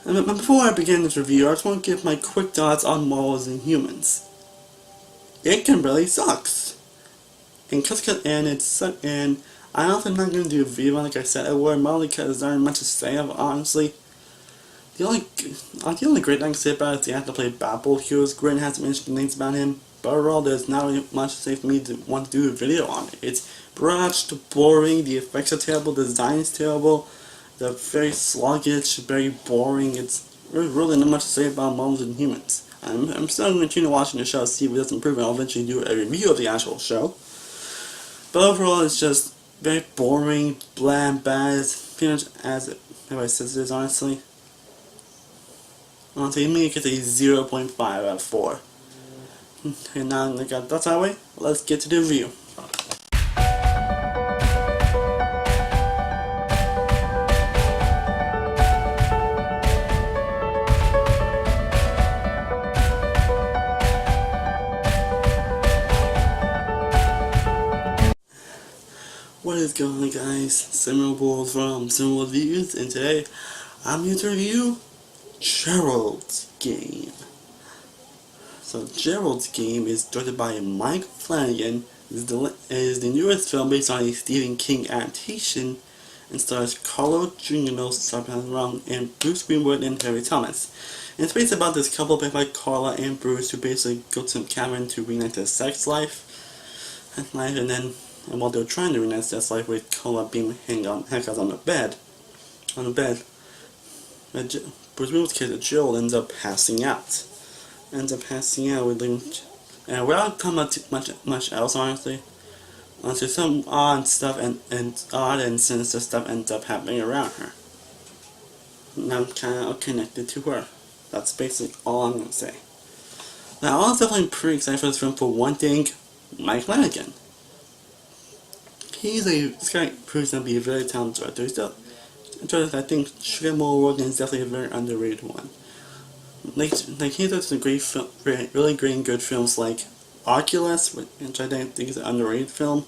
And before I begin this review, I just want to give my quick thoughts on Marvel's Inhumans. It can really sucks. And I also am not going to do a video like I said I would, mainly because there aren't much to say of it, honestly. The only great thing I can say about it is he has to play Babel. He was great and has some interesting things about him. But overall, there's not really much to say for me to want to do a video on it. It's rushed, boring, the effects are terrible, the design is terrible, they're very sluggish, very boring. There's really not much to say about Marvel's Inhumans. I'm still going to continue watching the show to see if it does improve, and I'll eventually do a review of the actual show. But overall, it's just very boring, bland, bad, pretty much as everybody says it is, honestly. Honestly, me, it gets a 0.5 out of 4. And now that I got that out of the way, let's get to the review. What is going on, guys? Samuel from Samuel Reviews, and today I'm here to review Gerald's Game. So Gerald's Game is directed by Mike Flanagan. It is the newest film based on a Stephen King adaptation and stars Carlo Giugno, and Bruce Greenwood and Harry Thomas. And it's based about this couple played by Carla and Bruce who basically go to cabin to reignite their sex life, and while they're trying to reignite their sex life with Carla being handcuffed on the bed, Bruce Greenwood's character Gerald ends up passing out. With leaving, and without talking about much else, honestly, some odd stuff and odd and sinister stuff ends up happening around her. And I'm kind of connected to her. That's basically all I'm gonna say. Now, I was definitely pretty excited for this film. For one thing, Mike Flanagan. This guy proves to be a very talented director. I think should get more awards, and is definitely a very underrated one. He does some really great and good films like Oculus, which I think is an underrated film.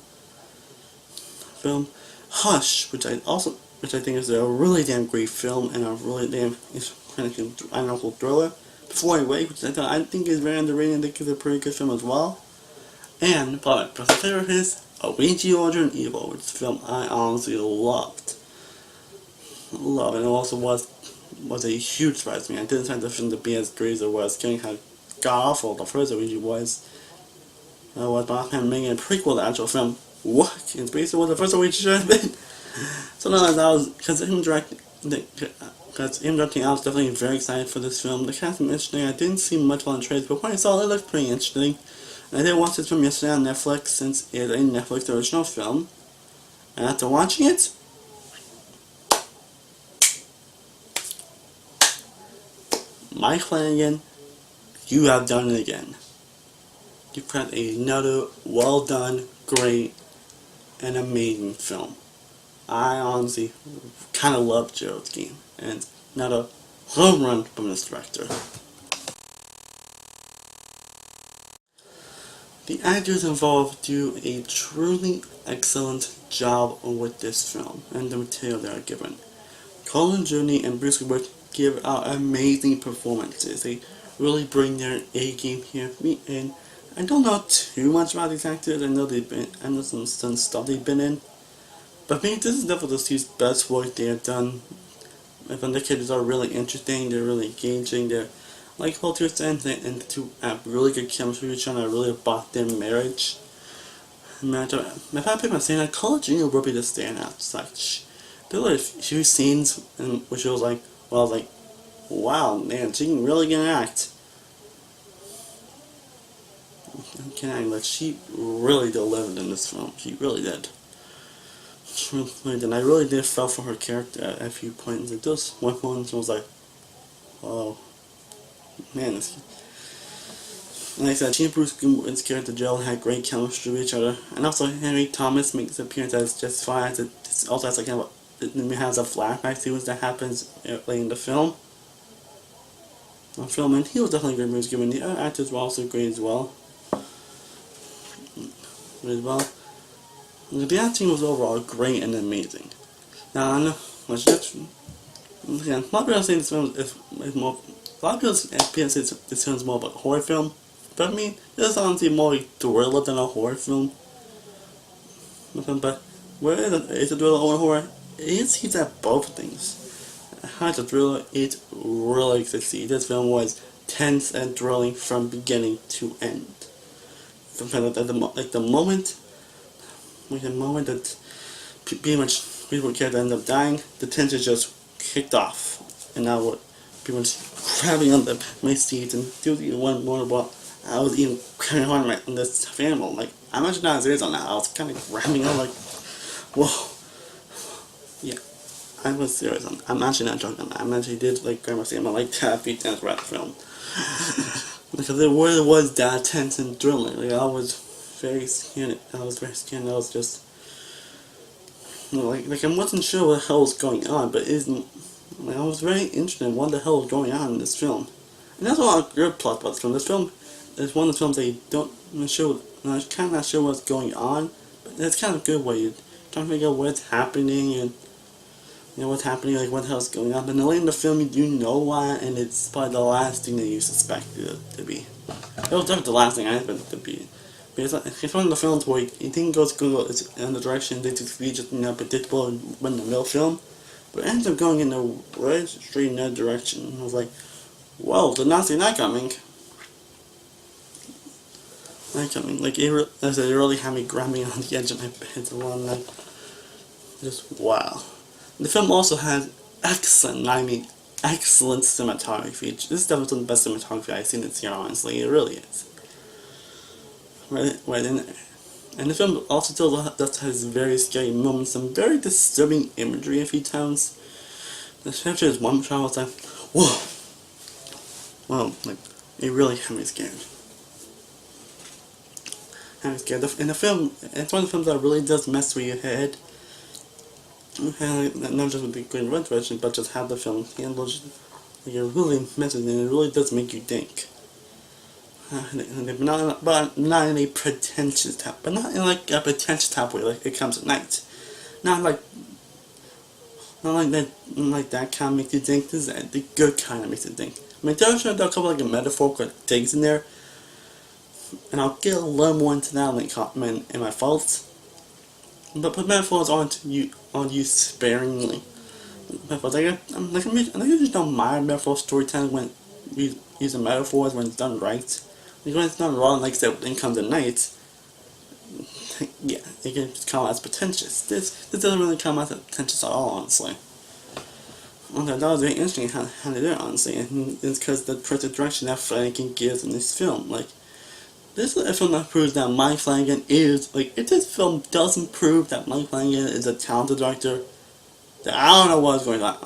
Hush, which I think is a really damn great film and a really damn analytical thriller. Before I Wake, which I think is very underrated and I think is a pretty good film as well. And my favorite is Ouija Order and Evil, which is a film I honestly loved. And it also was a huge surprise to me. I didn't expect the film to be as great as it was, given how god-awful the first Ouija was. But I'm making a prequel to the actual film. What? It's based on what the first Ouija should have been. So now that was, because him directing, I was definitely very excited for this film. The cast is interesting. I didn't see much on the trailers, but when I saw it, it looked pretty interesting. And I did watch this film yesterday on Netflix, since it is a Netflix original film. And after watching it, Mike Flanagan, you have done it again. You put another well done, great, and amazing film. I honestly kind of love Gerald's Game, and another home run from this director. The actors involved do a truly excellent job with this film and the material they are given. Colin Journey and Bruce Greenwood give out amazing performances. They really bring their A game here for me, and I don't know too much about these actors. I know some stuff they've been in, but maybe this is definitely the two's best work they have done. The characters are really interesting, they're really engaging, they're likable to extent, and the two have really good chemistry with each other. I really bought their marriage. If I pick my saying, I'd call it Gina will be the standout. Such. There were a few scenes in which it was like, well, I was like, wow, man, she can really get an act. But she really delivered in this film. She really did. And I really did feel for her character at a few points. At those one point, I was like, oh, man. And like I said, she and Bruce Greenwood's character Gerald had great chemistry with each other. And also, Henry Thomas makes an appearance as just fine. It also has like it has a flashback sequence that happens late in the film. And he was definitely great. Bruce Greenwood. The other actors were also great as well. The acting was overall great and amazing. Now, Again, a lot of people say this film is more. A lot of people say this film is more of a horror film, but I mean, it's honestly more a thriller than a horror film. But where is a thriller or a horror? It sees at both things. How it's a thriller, it really succeeds. This film was tense and thrilling from beginning to end. Like the moment that pretty much people character end up dying, the tension just kicked off, and now what? People just grabbing on my seats and doing one more about. I was even grabbing on this family. Like I'm actually not serious on that. I was kind of grabbing on like, whoa, yeah. I was serious on that. I'm actually not joking on that. I actually did like grab my seat. I'm like that a few times throughout the film because it really was that tense and thrilling. Like I was very scared. I was very scared. I was just. Like I wasn't sure what the hell was going on, but I was very interested in what the hell was going on in this film. And that's one of the good plots about this film. This film is one of the films that you don't sure, I'm kind of not sure what's going on, but it's kind of good where you're trying to figure out what's happening and what's happening, like what the hell's going on. But then later in the film, you do know why, and it's probably the last thing that you suspected it to be. It was definitely the last thing I expected it to be. It's one of the films where you think it goes in the direction they just be just predictable and run the mill film, but it ends up going in a right straight in that direction. I was like, whoa, did not see that coming. Like it really had me grabbing on the edge of my bed along like, just wow. The film also has excellent cinematography. This is definitely the best cinematography I've seen this year, honestly. It really is. Right in there. And the film also has very scary moments, some very disturbing imagery a few times. Especially this one shot was like, whoa! Well, like, it really had me scared. And the film, it's one of the films that really does mess with your head. And not just with the good run direction, but just how the film handles it. It really messes and it really does make you think. But not in a pretentious type, but not in like a pretentious type way, like It Comes at Night. Not like that kind of makes you think. This is the good kind of makes you think. I mean, there are a couple like metaphorical things in there, and I'll get a little more into that in my faults. But put metaphors on you sparingly. Metaphors, I just don't mind metaphor storytelling when using metaphors when it's done right. When it's done wrong, like I said, It Comes at Night, yeah, it can come out as pretentious. This doesn't really come out as pretentious at all, honestly. Okay, that was very interesting how they did it, honestly, and it's because the creative direction that Flanagan gives in this film. Like, this is a film that proves that Mike Flanagan is, like, if this film doesn't prove that Mike Flanagan is a talented director, then I don't know what's going on.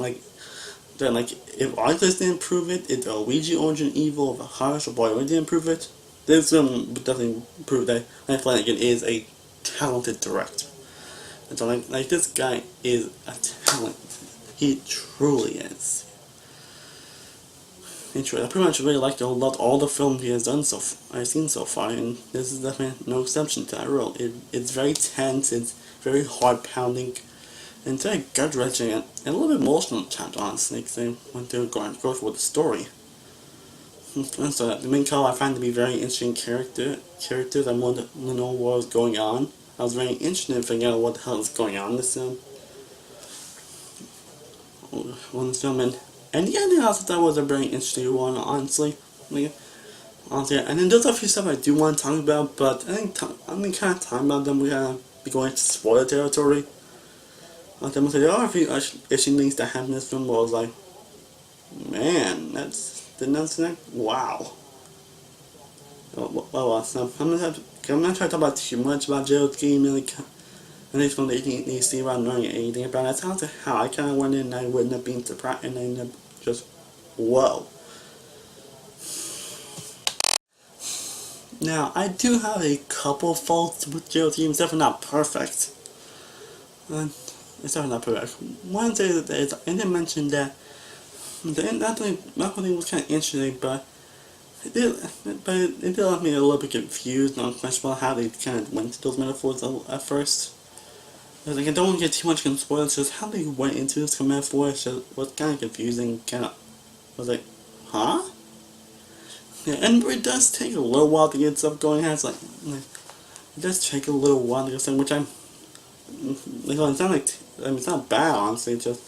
Then, if artists didn't prove it, if the Ouija Origin Evil of a Harsh or Boy didn't prove it, this film would definitely prove that Mike Flanagan is a talented director. And so, this guy is a talent. He truly is. I pretty much really loved all the films he has done I've seen so far, and this is definitely no exception to that rule. It's very tense, it's very heart-pounding, and it's very gut-wrenching and a little bit emotional at times, honestly, because they went through going through with the story. And so the main character I find to be very interesting characters. I wanted to know what was going on. I was very interested in figuring out what the hell is going on in this film. And the ending I also thought was a very interesting one, honestly. And then there's a few stuff I do want to talk about, but I think kind of talking about them, we're going to be going to spoiler territory. There are a few interesting things that happened in this film where I was like, man, wow. So I'm not trying to talk about too much about Gerald's game and this film that you see about knowing anything about it. That's also how I kind of went in and I wouldn't have been surprised and I ended up just, whoa. Now, I do have a couple faults with Gerald's game. It's definitely not perfect. It's definitely not perfect. One thing is, I didn't mention that that thing was kind of interesting, but it did left me a little bit confused and unquestionable how they kind of went to those metaphors at first. Like, I don't want to get too much in spoilers, just how they went into this command for it was kind of confusing, was like, huh? Yeah, and it does take a little while to get stuff going. It has like it does take a little while to get something, which I'm like, it's not like, I mean, it's not bad, honestly. Just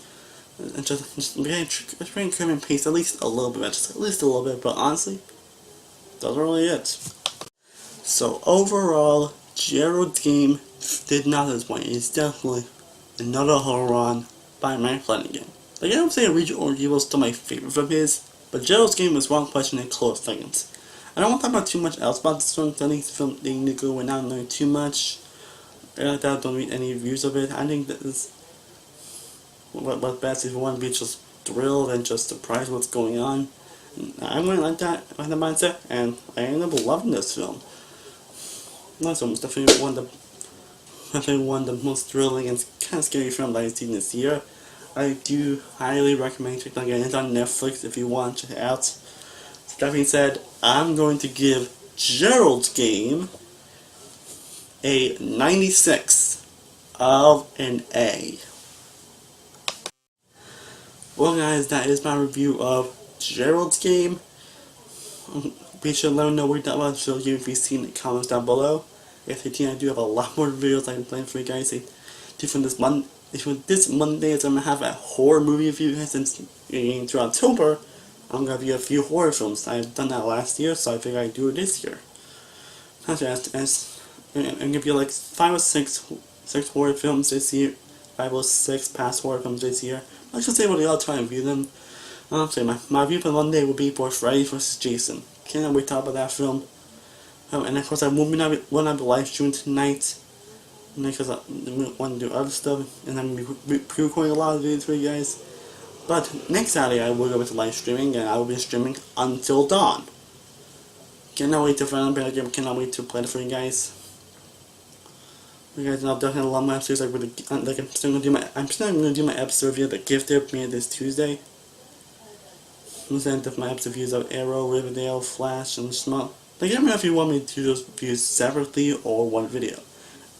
bring cream and paste at least a little bit, just at least a little bit. But honestly, that's really it. So overall, Gerald's game did not disappoint. It's definitely another home run by Mike Flanagan. Like, I don't say Regional Evil is still my favorite of his, but Gerald's game was one question in close seconds. I don't want to talk about too much else about this film, because I think this film they need to go without knowing too much. I don't read any reviews of it. I think that is what best if you want to be just thrilled and just surprised what's going on. I went like that with the mindset, and I ended up loving this film. This film was definitely one of the most thrilling and kind of scary films I've seen this year. I do highly recommend checking it out. It's on Netflix if you want to check it out. So that being said, I'm going to give Gerald's Game a 96 of an A. Well guys, that is my review of Gerald's Game. Be sure to let me know what you thought about the show if you've seen the comments down below. If you think I do have a lot more videos I'm planning for you guys. This Monday is I'm going to have a horror movie review. Since you're getting through October, I'm going to review a few horror films. I've done that last year, so I figured I'd do it this year. I'm going to be like 5 or 6 horror films this year. 5 or 6 past horror films this year. I should say what they all try and view them. So my review for Monday will be for Freddy vs. Jason. Cannot wait to talk about that film. And of course I will not be live streaming tonight, because I want to do other stuff, and I'm pre-recording a lot of videos for you guys. But next Saturday I will go with live streaming, and I will be streaming until dawn. Cannot wait to find out game. Cannot wait to play it for you guys. You guys know, definitely love my episodes. I'm still gonna do my episode review of The Gifted premiere this Tuesday. I'm gonna send my episode reviews of Arrow, Riverdale, Flash, and Small. Like, let me know if you want me to do those reviews separately or one video.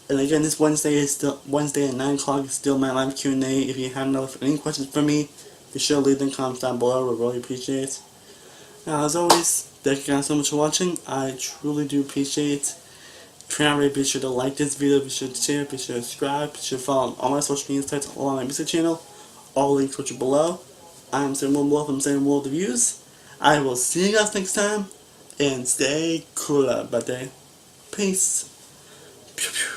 And again, this Wednesday at 9 o'clock is still my live Q&A. If you have any questions for me, be sure to leave them in the comments down below. We really appreciate it. Now, as always, thank you guys so much for watching. I truly do appreciate it. Be sure to like this video, be sure to share, be sure to subscribe, be sure to follow all my social media sites along my music channel. All links which are below. I am Sam Willow from Sam World Reviews. I will see you guys next time, and stay cool out, buddy. Peace. Pew, pew.